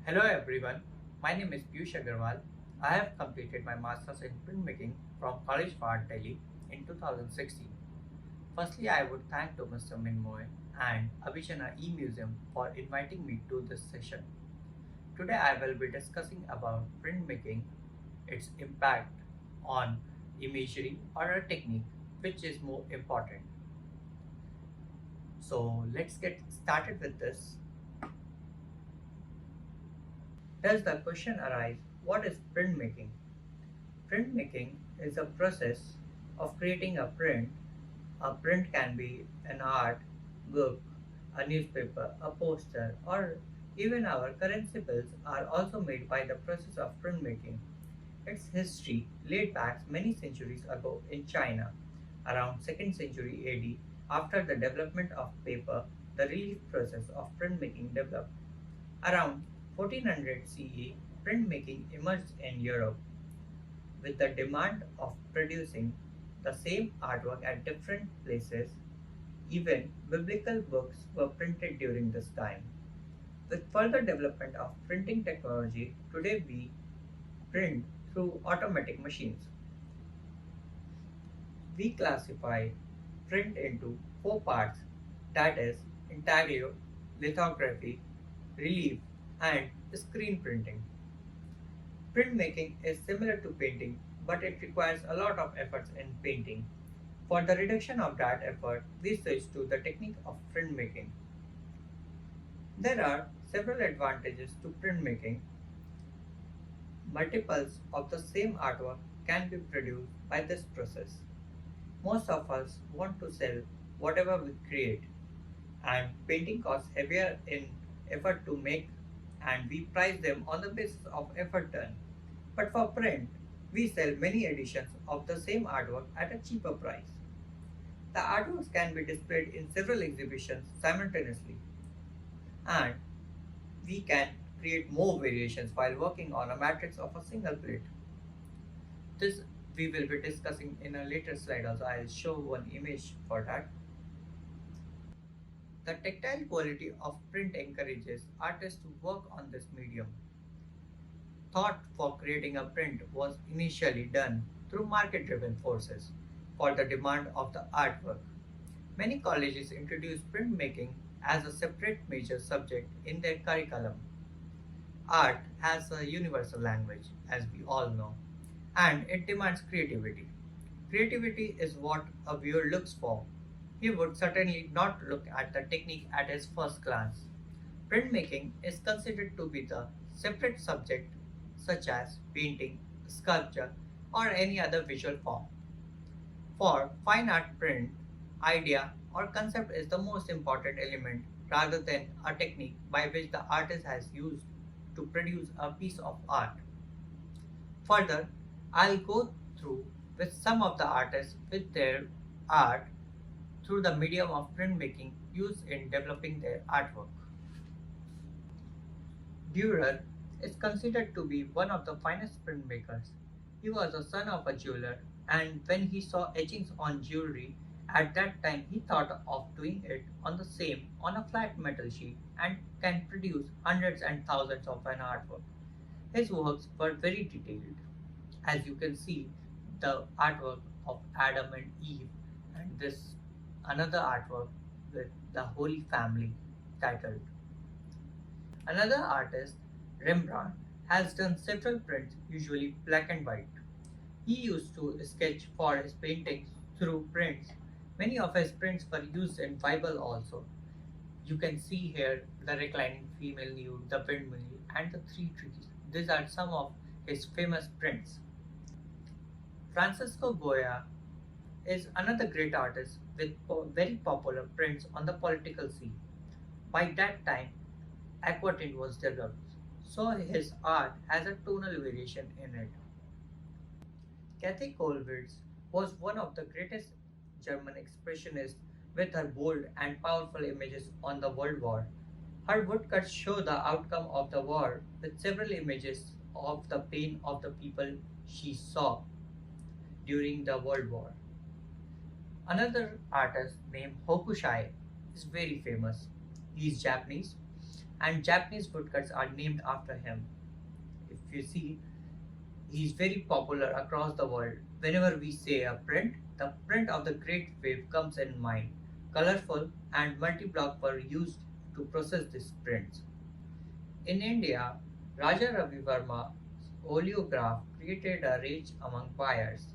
Hello everyone, my name is Piyush Agarwal. I have completed my Masters in Printmaking from College of Art Delhi in 2016. Firstly, I would thank to Mr. Minmoy and Abhishana E-Museum for inviting me to this session. Today I will be discussing about printmaking, its impact on imagery or a technique, which is more important. So let's get started with this. Does the question arise, what is printmaking? Printmaking is a process of creating a print. A print can be an art, book, a newspaper, a poster, or even our currency bills are also made by the process of printmaking. Its history lates back many centuries ago in China, around 2nd century AD. After the development of paper, the relief process of printmaking developed. Around 1400 CE, printmaking emerged in Europe with the demand of producing the same artwork at different places. Even biblical books were printed during this time. With further development of printing technology, today we print through automatic machines. We classify print into four parts, that is, intaglio, lithography, relief, and screen printing. Printmaking is similar to painting, but it requires a lot of efforts in painting. For the reduction of that effort, we switch to the technique of printmaking. There are several advantages to printmaking. Multiples of the same artwork can be produced by this process. Most of us want to sell whatever we create, and painting costs heavier in effort to make, and we price them on the basis of effort done. But for print, we sell many editions of the same artwork at a cheaper price. The artworks can be displayed in several exhibitions simultaneously, and we can create more variations while working on a matrix of a single plate. This we will be discussing in a later slide also. I'll show one image for that. The tactile quality of print encourages artists to work on this medium. Thought for creating a print was initially done through market driven forces for the demand of the artwork. Many colleges introduced printmaking as a separate major subject in their curriculum. Art has a universal language, as we all know, and it demands creativity. Creativity is what a viewer looks for. He would certainly not look at the technique at his first glance. Printmaking is considered to be the separate subject such as painting, sculpture, or any other visual form. For fine art print, idea or concept is the most important element rather than a technique by which the artist has used to produce a piece of art. Further, I'll go through with some of the artists with their art through the medium of printmaking used in developing their artwork. Dürer is considered to be one of the finest printmakers. He was the son of a jeweler, and when he saw etchings on jewelry, at that time he thought of doing it on the same on a flat metal sheet and can produce hundreds and thousands of an artwork. His works were very detailed. As you can see, the artwork of Adam and Eve, and this another artwork with the Holy Family titled. Another artist, Rembrandt, has done several prints, usually black and white. He used to sketch for his paintings through prints. Many of his prints were used in Bible also. You can see here the reclining female nude, the windmill, and the three trees. These are some of his famous prints. Francisco Goya is another great artist with very popular prints on the political scene. By that time, aquatint was developed, so his art has a tonal variation in it. Kathy Kollwitz was one of the greatest German expressionists with her bold and powerful images on the World War. Her woodcuts show the outcome of the war with several images of the pain of the people she saw during the World War. Another artist named Hokusai is very famous. He is Japanese and Japanese woodcuts are named after him. If you see, he is very popular across the world. Whenever we say a print, the print of the Great Wave comes in mind. Colorful and multi-block were used to process these prints. In India, Raja Ravi Verma's oleograph created a rage among buyers.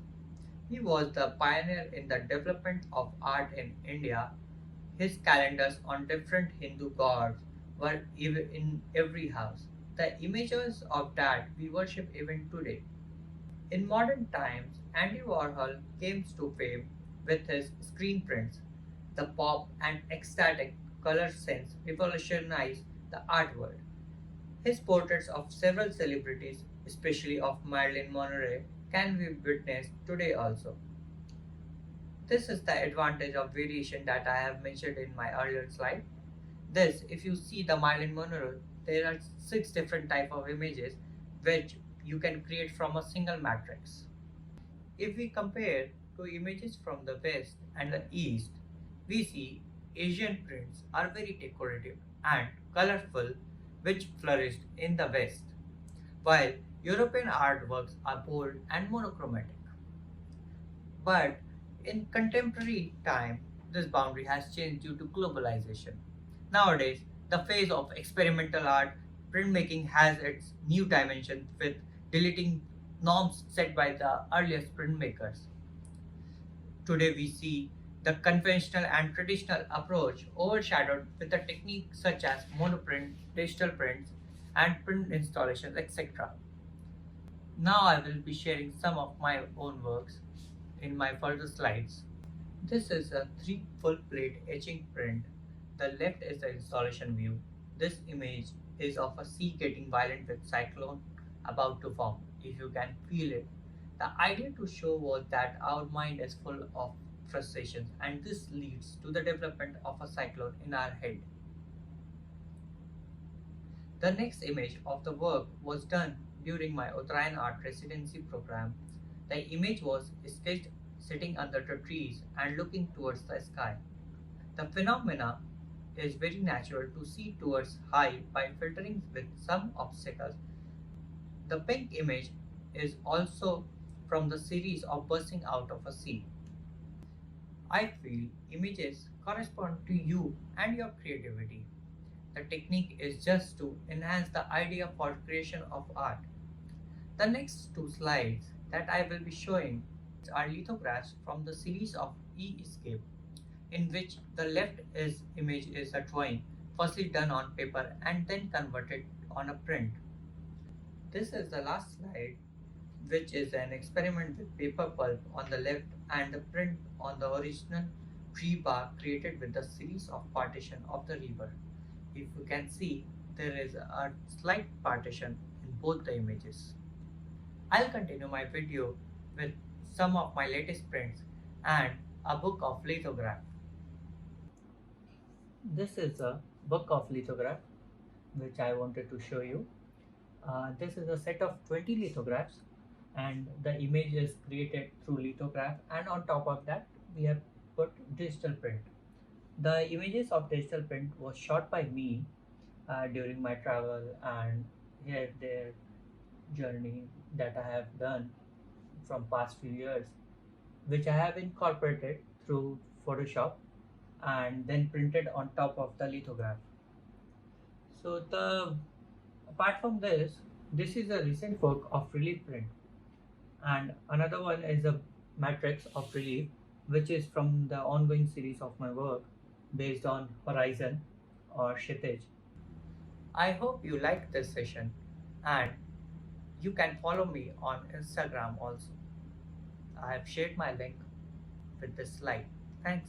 He was the pioneer in the development of art in India. His calendars on different Hindu gods were in every house. The images of that we worship even today. In modern times, Andy Warhol came to fame with his screen prints. The pop and ecstatic color sense revolutionized the art world. His portraits of several celebrities, especially of Marilyn Monroe, can be witnessed today also. This is the advantage of variation that I have mentioned in my earlier slide. This, if you see the Marilyn Monroe, there are six different type of images which you can create from a single matrix. If we compare two images from the West and the East, we see Asian prints are very decorative and colorful, which flourished in the West, while European artworks are bold and monochromatic. But in contemporary time, this boundary has changed due to globalization. Nowadays, the phase of experimental art, printmaking has its new dimension with deleting norms set by the earliest printmakers. Today, we see the conventional and traditional approach overshadowed with the techniques such as monoprint, digital prints, and print installations, etc. Now, I will be sharing some of my own works in my further slides. This is a three full plate etching print. The left is the installation view. This image is of a sea getting violent with cyclone about to form. If you can feel it. The idea to show was that our mind is full of frustrations and this leads to the development of a cyclone in our head. The next image of the work was done during my Uttarayan art residency program. The image was sketched sitting under the trees and looking towards the sky. The phenomena is very natural to see towards high by filtering with some obstacles. The pink image is also from the series of bursting out of a sea. I feel images correspond to you and your creativity. The technique is just to enhance the idea for creation of art. The next two slides that I will be showing are lithographs from the series of E-Escape, in which the left is image is a drawing, firstly done on paper and then converted on a print. This is the last slide, which is an experiment with paper pulp on the left and the print on the original tree bark created with the series of partition of the river. If you can see, there is a slight partition in both the images. I'll continue my video with some of my latest prints and a book of lithograph. This is a book of lithograph which I wanted to show you. This is a set of 20 lithographs and the image is created through lithograph, and on top of that we have put digital print. The images of digital print was shot by me during my travel and here their journey that I have done from past few years, which I have incorporated through Photoshop and then printed on top of the lithograph. So the apart from this, this is a recent work of relief print, and another one is a matrix of relief, which is from the ongoing series of my work based on horizon or Kshitij. I hope you liked this session and you can follow me on Instagram also. I have shared my link with this slide. Thanks.